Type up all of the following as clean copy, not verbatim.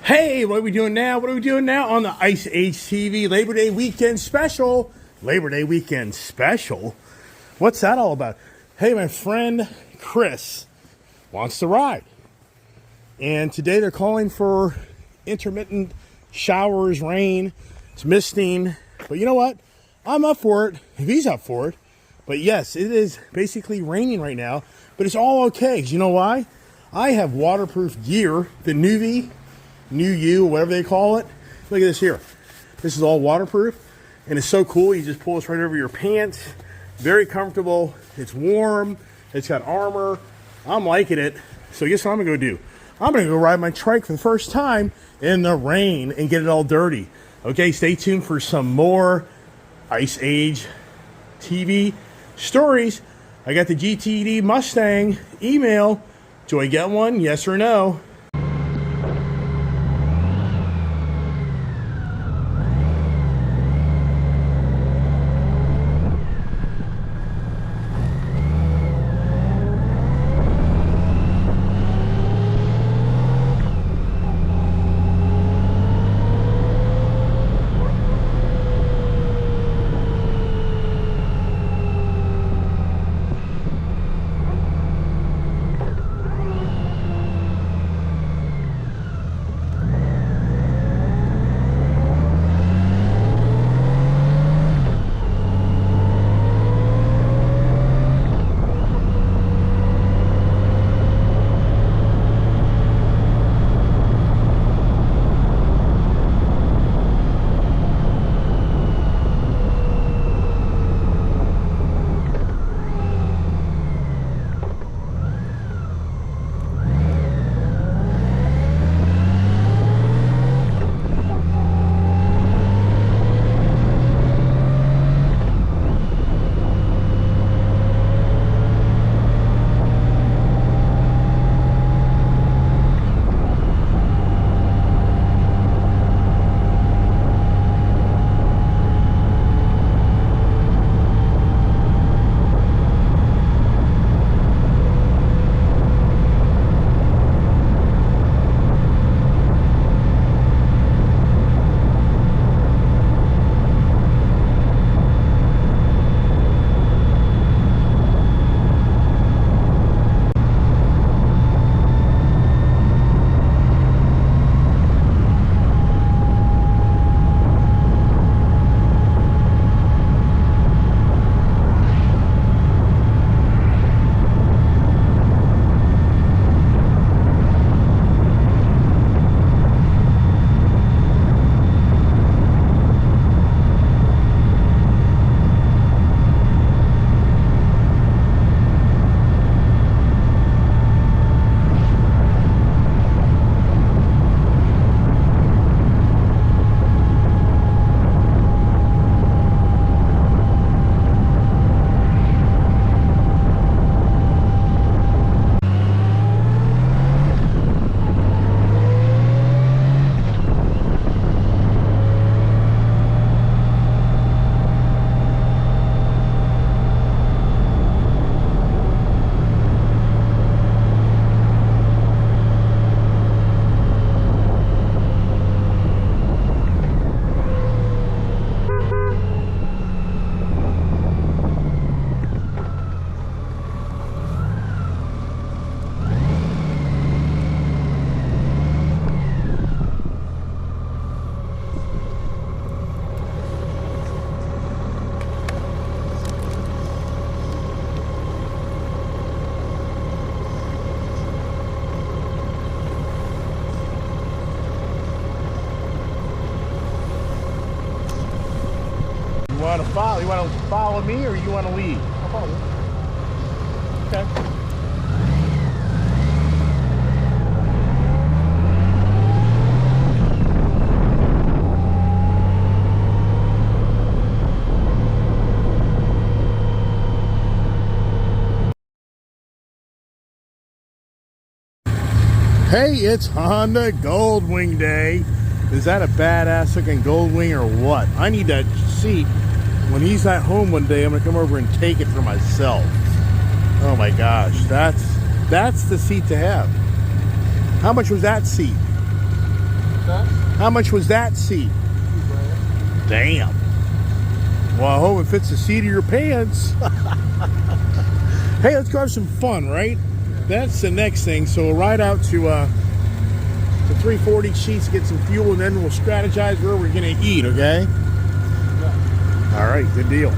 Hey, what are we doing now? What are we doing now on the Ice Age TV Labor Day Weekend Special? Labor Day Weekend Special? What's that all about? Hey, my friend Chris wants to ride. And today they're calling for intermittent showers, rain. It's misting. But you know what? I'm up for it if he's up for it. But yes, it is basically raining right now. But it's all okay. 'Cause you know why? I have waterproof gear, the Nuvi, New You, whatever they call it. Look at this here. This is all waterproof. And it's so cool. You just pull this right over your pants. Very comfortable. It's warm. It's got armor. I'm liking it. So guess what I'm going to go do? I'm going to go ride my trike for the first time in the rain and get it all dirty. Okay, stay tuned for some more Ice Age TV stories. I got the GTD Mustang email. Do I get one? Yes or no? You want to follow me or you want to lead? I'll follow you. Okay. Hey, it's Honda Goldwing Day. Is that a badass looking Goldwing or what? I need that seat. When he's at home one day, I'm gonna come over and take it for myself. Oh my gosh, that's the seat to have. How much was that seat? that? How much was that seat? $2,000. Damn. Well, I hope it fits the seat of your pants. Hey, let's go have some fun, right? That's the next thing. So we'll ride out to 340 Sheets, get some fuel, and then we'll strategize where we're going to eat, okay? Yeah. All right, good deal.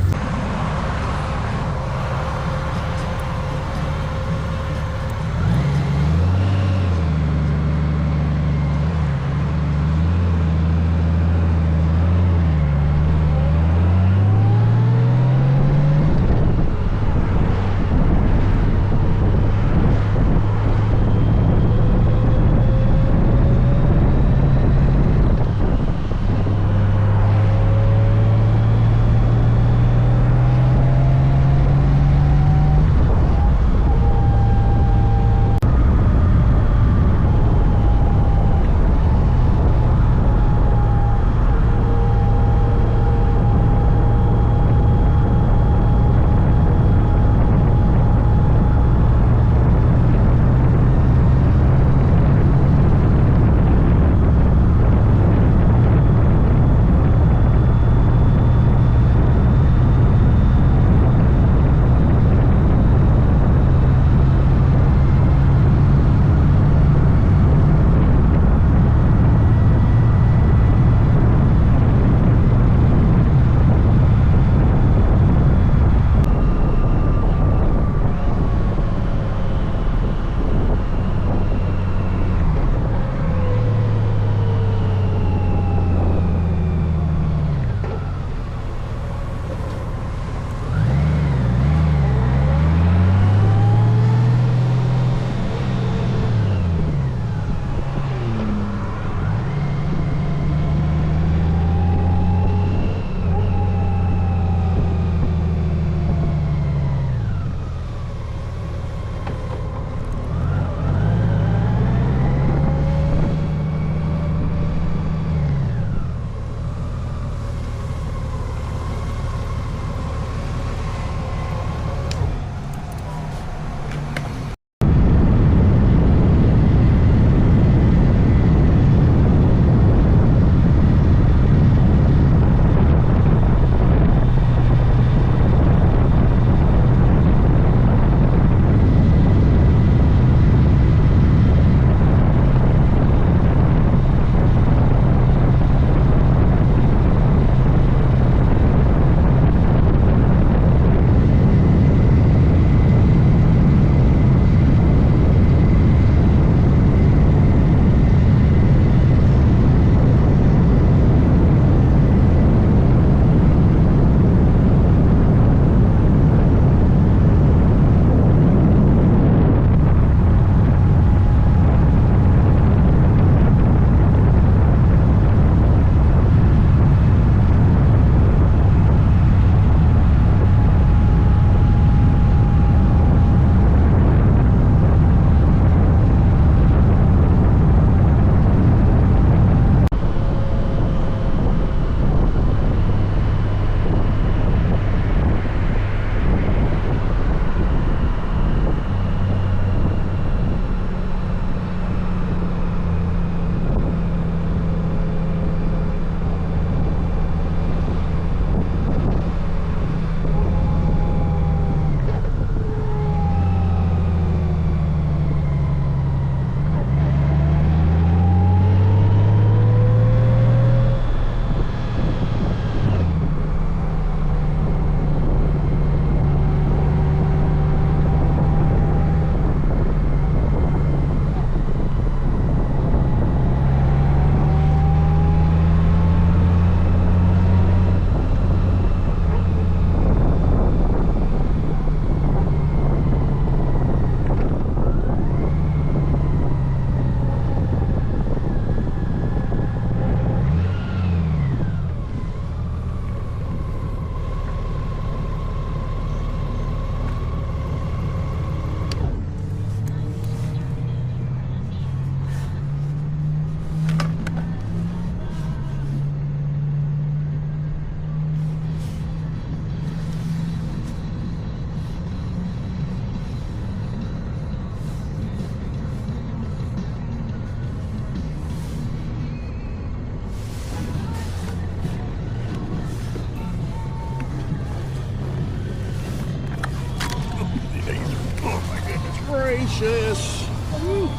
delicious. Woo.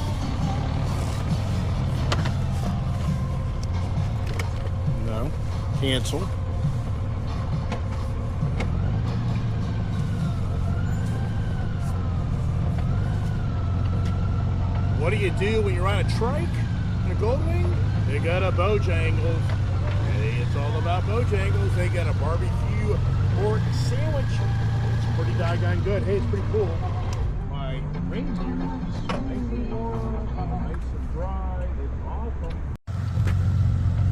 No, cancel. What do you do when you're on a trike and a Goldwing? They got a Bojangles. Hey, it's all about Bojangles. They got a barbecue pork sandwich. It's pretty doggone good. Hey, it's pretty cool. My reindeer is nice and warm, nice and dry. It's awesome.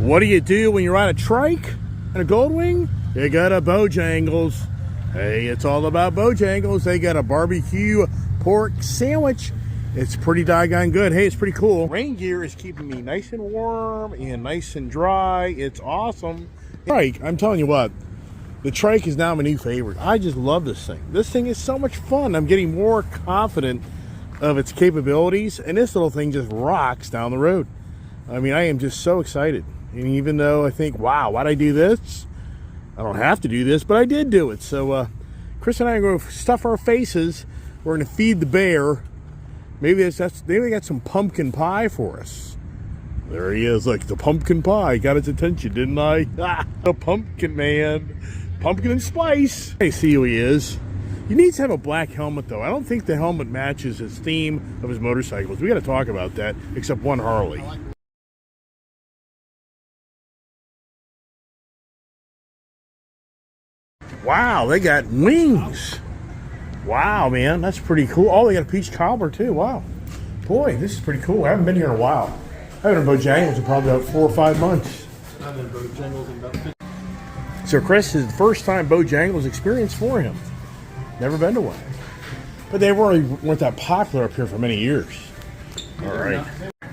What do you do when you're on a trike and a Goldwing? You got a Bojangles. Hey, it's all about Bojangles. They got a barbecue pork sandwich. It's pretty doggone good. Hey, it's pretty cool. Rain gear is keeping me nice and warm and nice and dry. It's awesome. Trike, I'm telling you what, the trike is now my new favorite. I just love this thing. This thing is so much fun. I'm getting more confident of its capabilities, and this little thing just rocks down the road. I mean, I am just so excited. And even though I think, wow, why'd I do this? I don't have to do this, but I did do it. So Chris and I are going to stuff our faces. We're going to feed the bear. Maybe maybe they got some pumpkin pie for us. There he is, like the pumpkin pie. Got his attention, didn't I? The pumpkin man. Pumpkin and spice. I see who he is. He needs to have a black helmet, though. I don't think the helmet matches his theme of his motorcycles. We got to talk about that, except one Harley. Wow, they got wings. Wow, man, that's pretty cool. Oh, they got a peach cobbler, too. Wow. Boy, this is pretty cool. I haven't been here in a while. I haven't been to Bojangles in probably about 4 or 5 months. I've been to Bojangles in about 50. So Chris is the first time Bojangles experience for him. Never been to one. But they weren't that popular up here for many years. All right.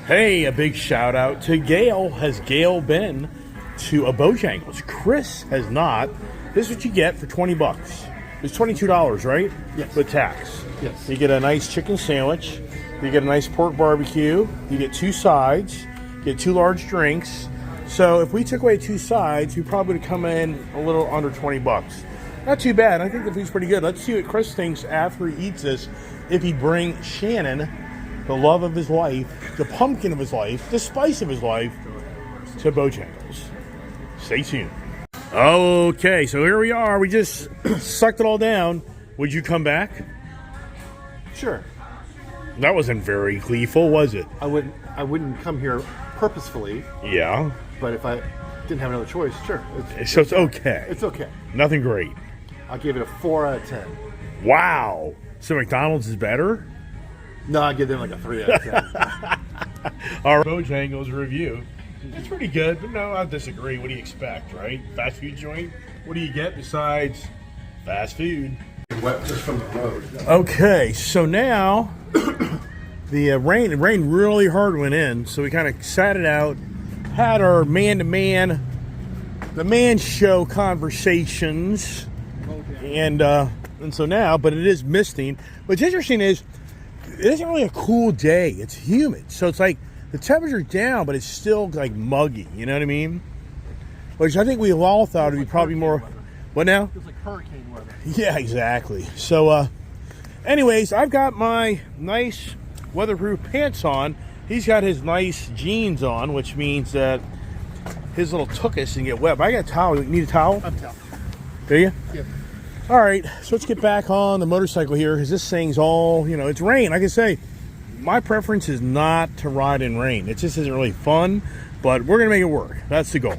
Hey, a big shout out to Gail. Has Gail been to a Bojangles? Chris has not. This is what you get for 20 bucks. It's $22, right? Yes. With tax. Yes. You get a nice chicken sandwich. You get a nice pork barbecue. You get 2 sides. You get 2 large drinks. So if we took away 2 sides, we probably would come in a little under 20 bucks. Not too bad. I think the food's pretty good. Let's see what Chris thinks after he eats this. If he'd bring Shannon, the love of his life, the pumpkin of his life, the spice of his life, to Bojangles. Stay tuned. Okay, so here we are. We just sucked it all down. Would you come back? Sure. That wasn't very gleeful, was it? I wouldn't come here purposefully, Yeah. but if I didn't have another choice, sure. So it's okay. It's okay. Nothing great. I'll give it a 4 out of 10. Wow. So McDonald's is better? No, I'll give them like a 3 out of 10. Our Bojangles review. It's pretty good, but no, I disagree. What do you expect, right? Fast food joint? What do you get besides fast food? Wet just from the road. Okay, so now the rain really hard went in, so we kind of sat it out, had our man-to-man, the man show conversations, and so now, but it is misting. What's interesting is it isn't really a cool day. It's humid, so it's like the temperature's down, but it's still like muggy. You know what I mean? Which I think we all thought would be probably more. What now? It's like hurricane weather. Yeah, exactly. So, anyways, I've got my nice weatherproof pants on. He's got his nice jeans on, which means that his little tuchus can get wet. But I got a towel. You need a towel? I'm telling. Do you? Yeah. All right. So let's get back on the motorcycle here because this thing's all, it's rain. Like I say, my preference is not to ride in rain. It just isn't really fun, but we're going to make it work. That's the goal.